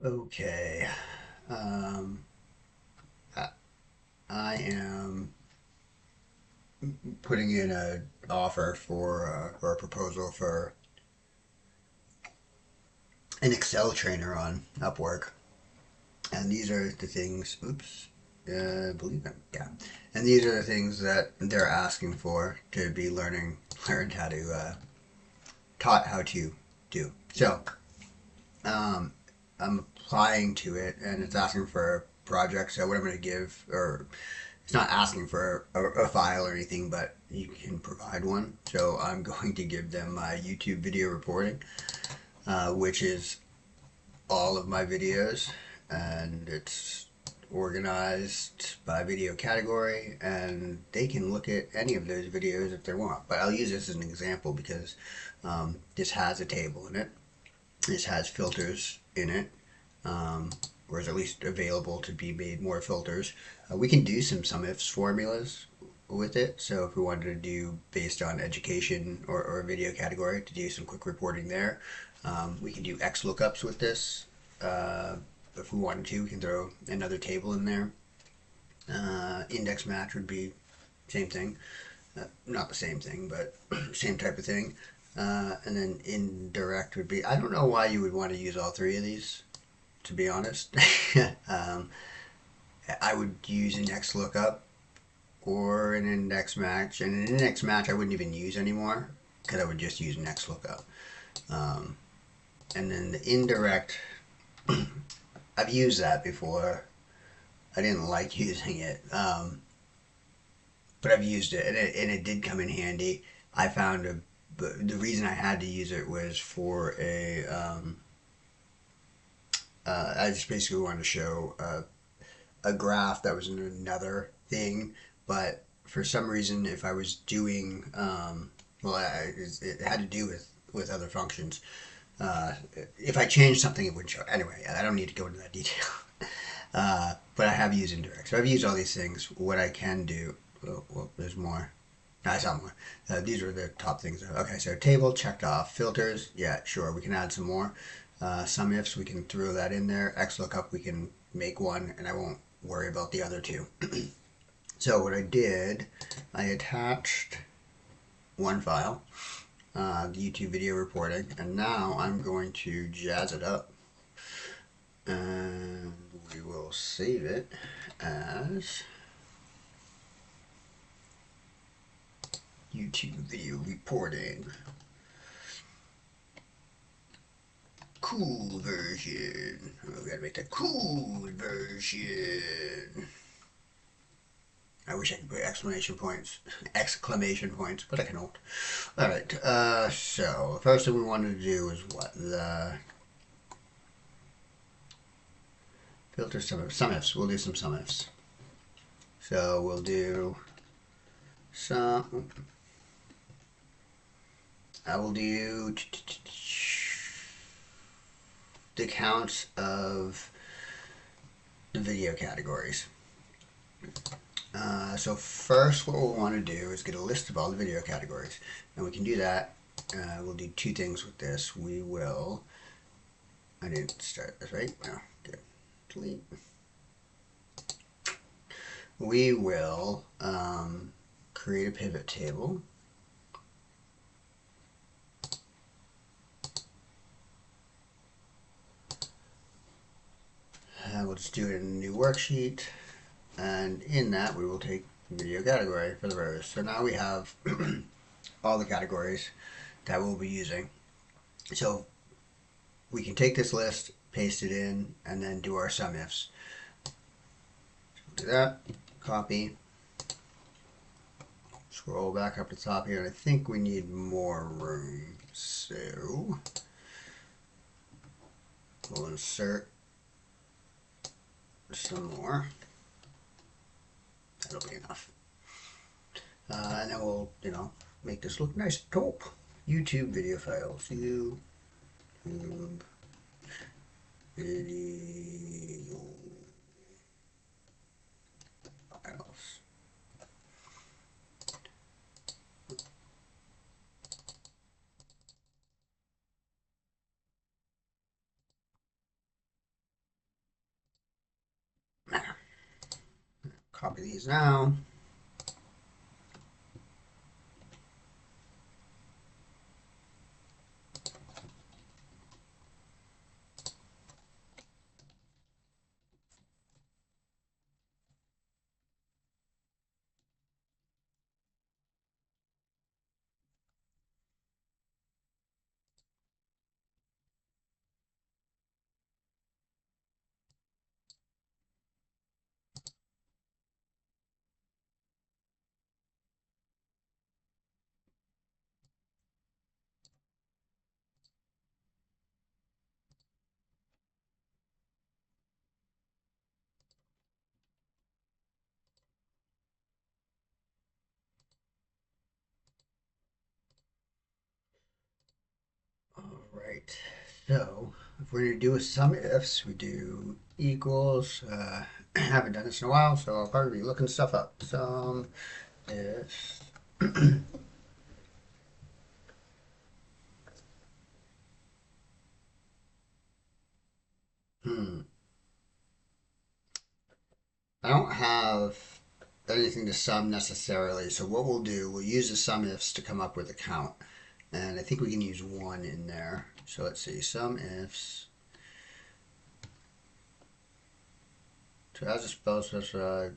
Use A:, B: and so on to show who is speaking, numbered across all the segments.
A: Okay. Um, I, I am putting in a offer for or a proposal for an Excel trainer on Upwork, and these are the things. Oops, I believe them. Yeah, and these are the things that they're asking for to be learned how to taught how to do. So um, I'm applying to it, and it's asking for a project. So what I'm going to give, or it's not asking for a file or anything, but you can provide one. So I'm going to give them my YouTube video reporting, which is all of my videos, and it's organized by video category, and they can look at any of those videos if they want. But I'll use this as an example because this has a table in it. This has filters in it, or is at least available to be made more filters. We can do some ifs formulas with it. So if we wanted to do based on education or video category to do some quick reporting there, we can do X lookups with this. Uh, if we wanted to, we can throw another table in there. Index match would be same thing. Not the same thing, but same type of thing. And then indirect would be, I don't know why you would want to use all three of these, to be honest. um, I would use index lookup or an index match. And an index match I wouldn't even use anymore because I would just use next lookup. Um, and then the indirect, I've used that before. I didn't like using it, but I've used it and it did come in handy. I found the reason I had to use it was for I just basically wanted to show a graph that was in another thing, but for some reason, if I was doing, it had to do with other functions. Uh, if I changed something, it wouldn't show. Anyway, I don't need to go into that detail. But I have used indirect, so I've used all these things. What I can do, there's more. No, I saw more. These are the top things. Okay, so table checked off. Filters, yeah, sure, we can add some more. Some ifs, we can throw that in there. XLOOKUP, we can make one, and I won't worry about the other two. So what I did, I attached one file, the YouTube video reporting, and now I'm going to jazz it up, and we will save it as YouTube video reporting. Cool version. Oh, we gotta make the cool version. I wish I could put exclamation points, but I cannot. All right. So the first thing we wanted to do is what the filter some ifs. We'll do some ifs. So we'll do some. I will do the counts of the video categories. So first what we'll want to do is get a list of all the video categories. And we can do that. We'll do two things with this. We will, I didn't start this, right? No, good. Delete. We will create a pivot table. We'll just do it in a new worksheet. And in that we will take video category for the rows. So now we have all the categories that we'll be using. So we can take this list, paste it in, and then do our sum ifs. So we'll do that, copy, scroll back up to the top here, and I think we need more room. So we'll insert some more. That'll be enough. And then we'll, make this look nice and top. YouTube video files. YouTube video files. Copy these now. All right. So if we're going to do a sum ifs, we do equals. Haven't done this in a while, so I'll probably be looking stuff up. Sum ifs. Hmm. I don't have anything to sum necessarily, so what we'll do, we'll use the sum ifs to come up with a count. And I think we can use 1 in there. So let's see, sum ifs. So as a spell specified.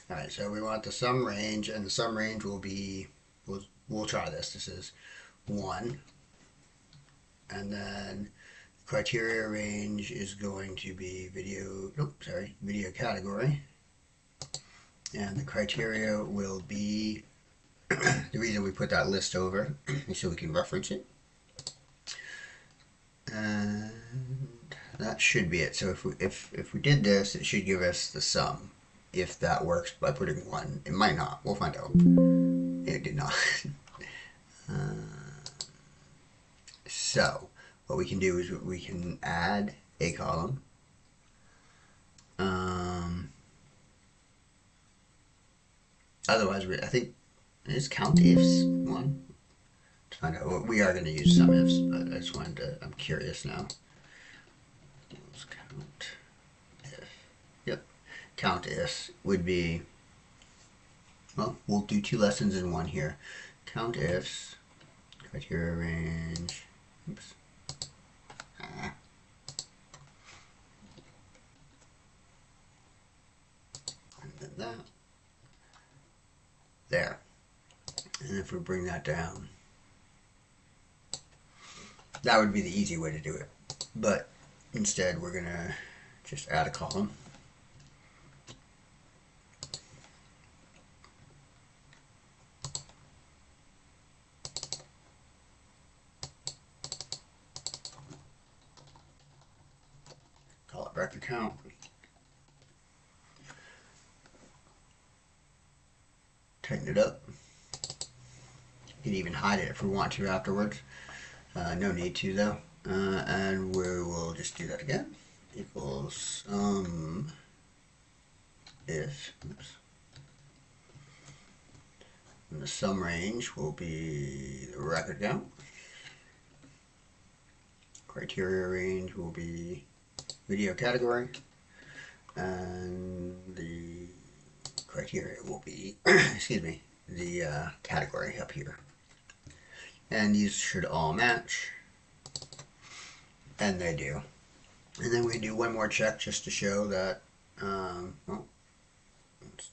A: Alright, so we want the sum range, and the sum range will be, we'll try this. This is 1. And then criteria range is going to be video category. And the criteria will be, the reason we put that list over is so we can reference it. And that should be it. So if we did this, it should give us the sum. If that works by putting 1, it might not. We'll find out. It did not. So what we can do is we can add a column. Otherwise, I think is count ifs 1. To find out what we are going to use sum ifs, but I just wanted to. I'm curious now. Let's count if. Yep, count ifs would be. Well, we'll do 2 lessons in one here. Count ifs, criteria range. Oops. And then that. There. And if we bring that down, that would be the easy way to do it. But instead, we're going to just add a column. Call it record count. Tighten it up. You can even hide it if we want to afterwards. No need to though. And we will just do that again. Equals if. Oops. And the sum range will be the record count. Criteria range will be video category. And the criteria will be, excuse me, the category up here. And these should all match. And they do. And then we do one more check just to show that, well, oops.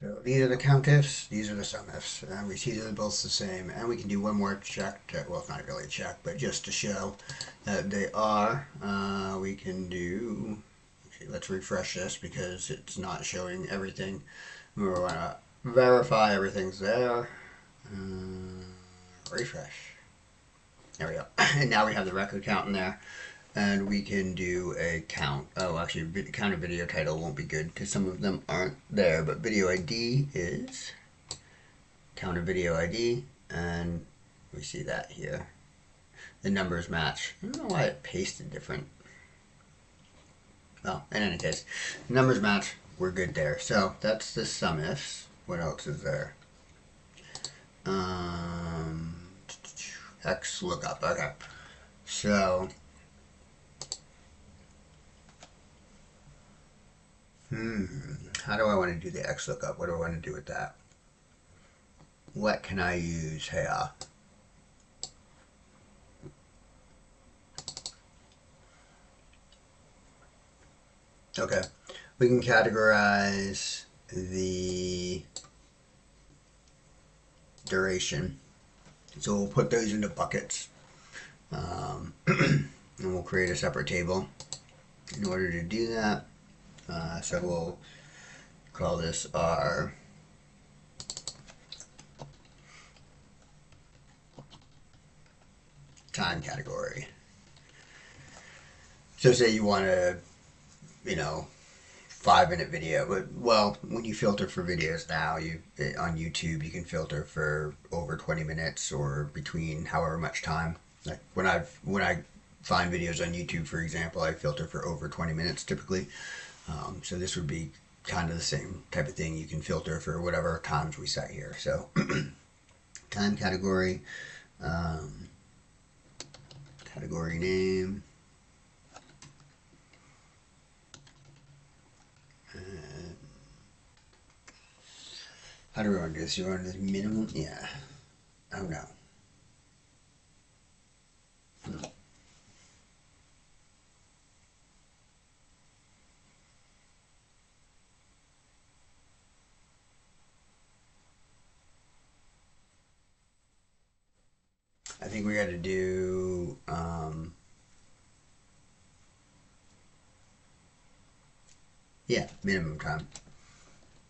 A: So these are the countifs, these are the sumifs, and we see they're both the same. And we can do one more check to, well, it's not really a check, but just to show that they are. We can do, okay, let's refresh this because it's not showing everything. We want to verify everything's there. Refresh. There we go. And now we have the record count in there. And we can do a count. Oh, actually, counter video title won't be good because some of them aren't there. But video ID is counter video ID, and we see that here. The numbers match. I don't know why it pasted different. Well, in any case, numbers match. We're good there. So that's the sum ifs. What else is there? X lookup. Okay. So. How do I want to do the X lookup? What do I want to do with that? What can I use here? Okay, we can categorize the duration. So we'll put those into buckets. And we'll create a separate table in order to do that. So we'll call this our time category. So say you want to, 5-minute video, but well, when you filter for videos now, on YouTube you can filter for over 20 minutes or between however much time. Like when I find videos on YouTube, for example, I filter for over 20 minutes typically. So this would be kind of the same type of thing. You can filter for whatever times we set here. So time category, category name. How do we want to do this? You want to do this minimum? Yeah. Oh no. I think we got to do yeah, minimum time.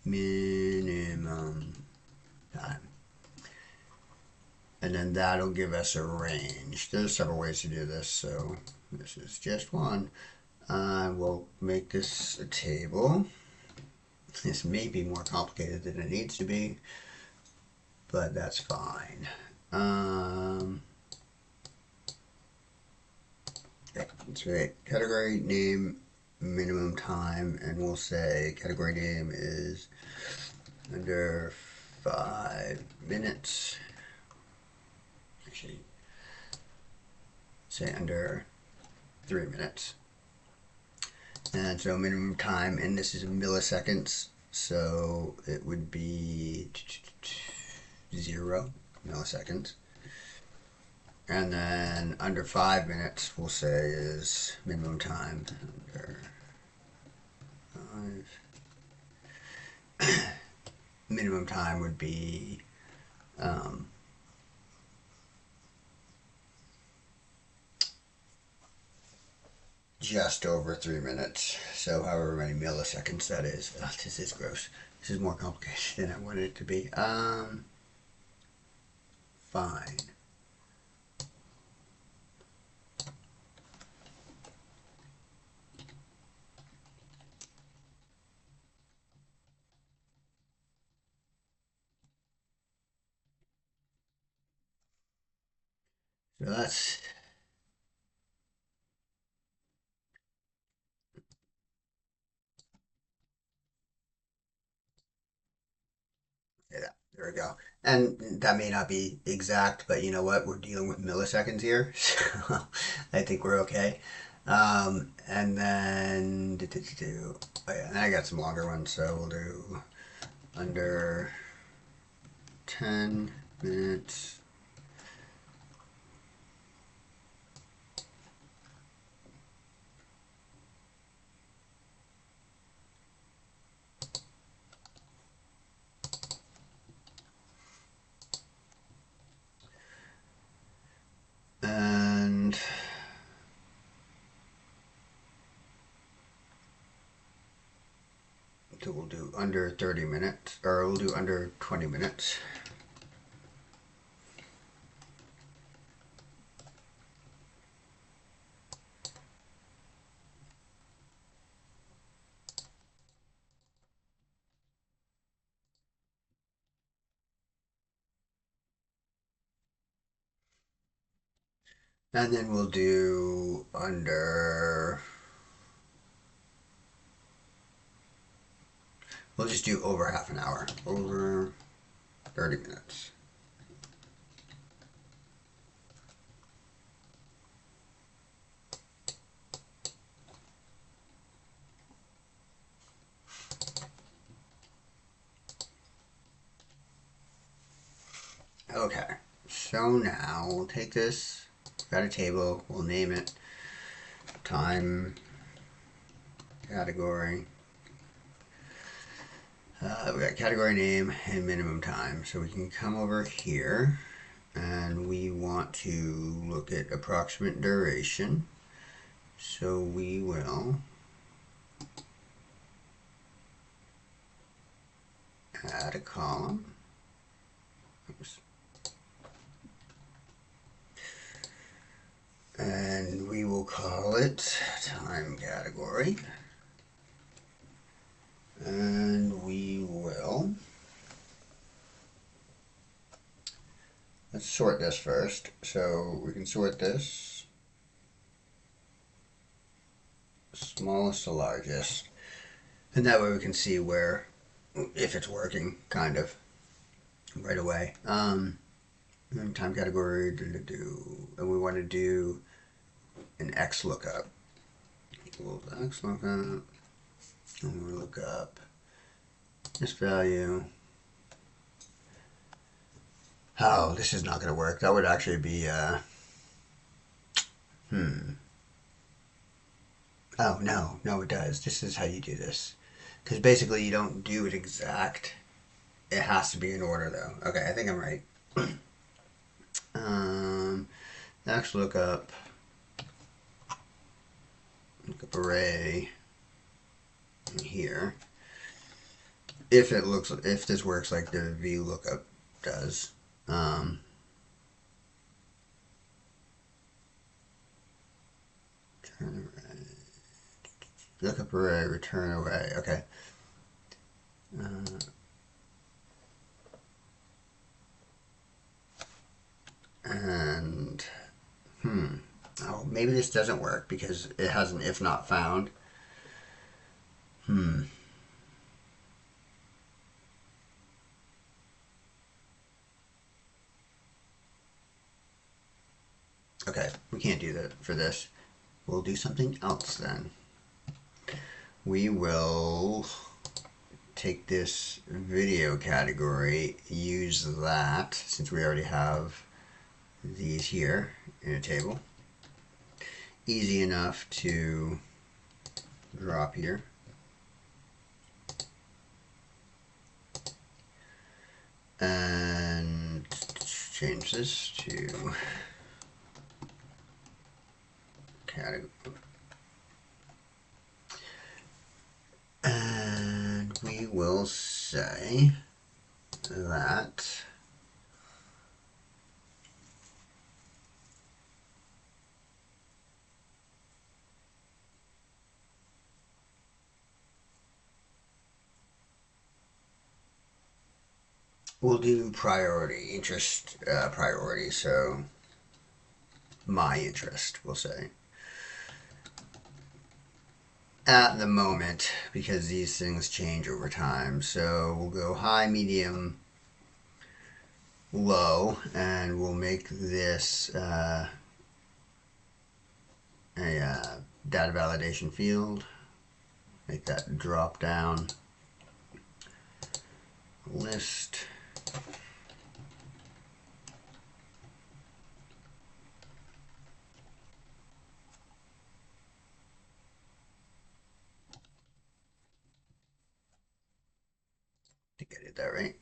A: Minimum time. And then that'll give us a range. There's several ways to do this, so this is just one. We'll make this a table. This may be more complicated than it needs to be, but that's fine. Okay, that's right. Category name, minimum time, and we'll say category name is under 5 minutes. Actually, say under 3 minutes. And so minimum time, and this is in milliseconds, so it would be 0 milliseconds. And then under 5 minutes, we'll say is minimum time. Under 5. Minimum time would be just over 3 minutes. So however many milliseconds that is. Oh, this is gross. This is more complicated than I wanted it to be. Fine. So that's there we go. And that may not be exact, but you know what? We're dealing with milliseconds here, so I think we're okay. And then oh yeah, and I got some longer ones, so we'll do under 10 minutes. So we'll do under 30 minutes, or we'll do under 20 minutes. And then we'll do we'll just do over half an hour, over 30 minutes. Okay, so now we'll take this, got a table, we'll name it time category. We got category name and minimum time. So we can come over here and we want to look at approximate duration. So we will add a column. Oops. And we will call it time category. And we will, let's sort this first. So we can sort this smallest to largest. And that way we can see where, if it's working, kind of, right away. Time category, and we want to do an X lookup. Equals X lookup, and we look up this value. Oh, this is not going to work. That would actually be, Oh, no, it does. This is how you do this. Because basically you don't do it exact. It has to be in order, though. Okay, I think I'm right. X lookup array here. If this works like the VLOOKUP does. Turn array. Lookup array, return array. Okay. And oh, maybe this doesn't work because it has an if not found. Okay, we can't do that for this. We'll do something else then. We will take this video category, use that, since we already have these here in a table. Easy enough to drop here. And change this to category. And we will say that we'll do priority, interest priority, so my interest, we'll say. At the moment, because these things change over time. So we'll go high, medium, low, and we'll make this a data validation field. Make that drop down list. I think I did that right.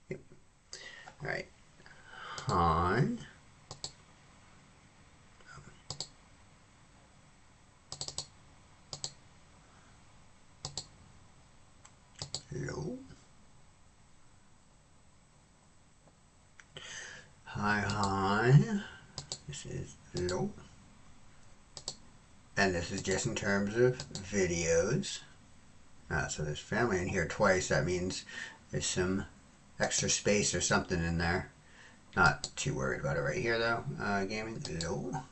A: Yep. All right. High. high. This is low. And this is just in terms of videos. So there's family in here twice. That means there's some extra space or something in there. Not too worried about it right here though. Gaming, low.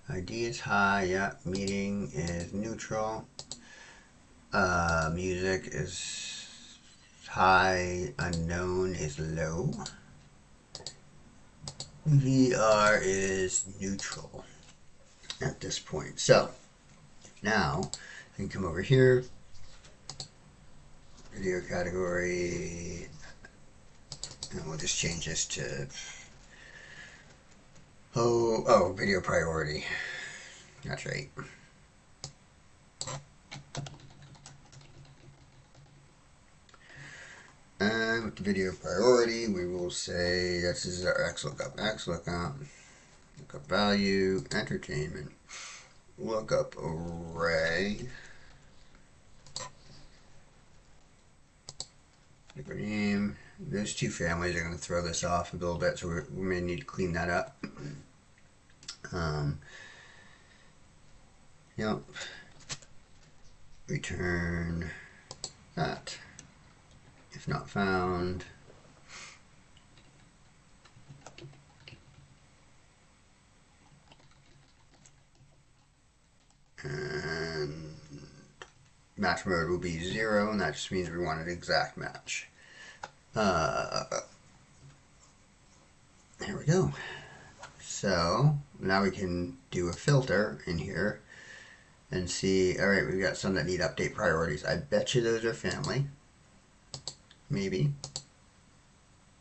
A: ID is high, yeah. Meeting is neutral. Music is high. Unknown is low. VR is neutral at this point. So now I can come over here, video category, and we'll just change this to video priority. That's right. And with the video priority, we will say this is our X lookup, lookup value, entertainment, lookup array, name. Those two families are going to throw this off a little bit, so we may need to clean that up. Yep. Return that. If not found. And match mode will be 0, and that just means we want an exact match. There we go. So now we can do a filter in here and see, all right, we've got some that need update priorities. I bet you those are family. Maybe.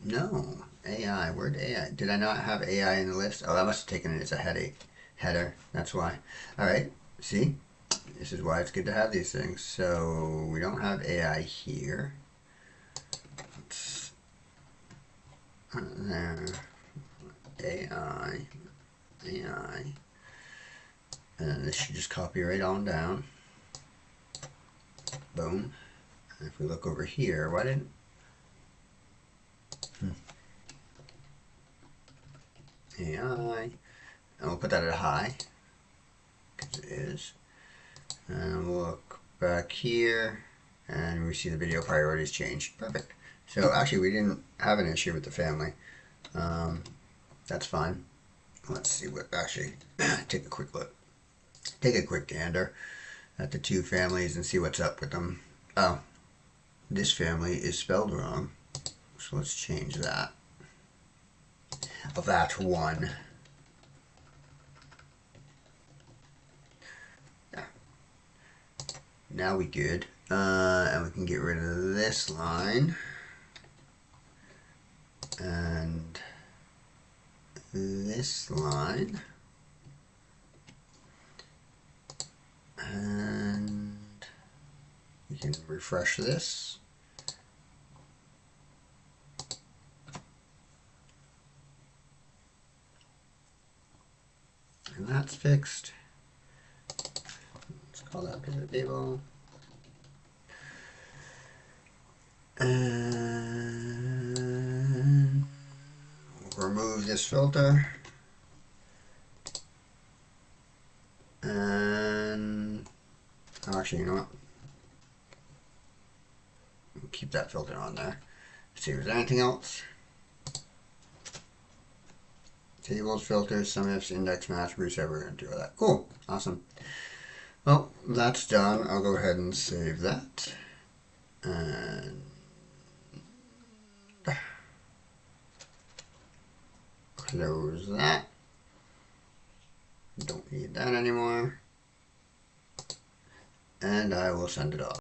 A: No. AI. Where'd AI? Did I not have AI in the list? Oh, that must have taken it as a header. That's why. All right. See? This is why it's good to have these things. So we don't have AI here. Let's, there. AI. And then this should just copy right on down. Boom. And if we look over here, why didn't... AI. And we'll put that at high, because it is. And we'll look back here, and we see the video priorities changed. Perfect. So actually, we didn't have an issue with the family. That's fine. Let's see what, actually, take a quick look. Take a quick gander at the two families and see what's up with them. Oh, this family is spelled wrong. So let's change that. Oh, that's one. Yeah. Now we good. And we can get rid of this line. And this line. And we can refresh this. And that's fixed. Let's call that pivot table. And we'll remove this filter. And actually, you know what? We'll keep that filter on there. Let's see if there's anything else. Tables, filters, sum ifs, index match, Bruce ever going to do all that. Cool. Awesome. Well, that's done. I'll go ahead and save that. And close that. Don't need that anymore. And I will send it off.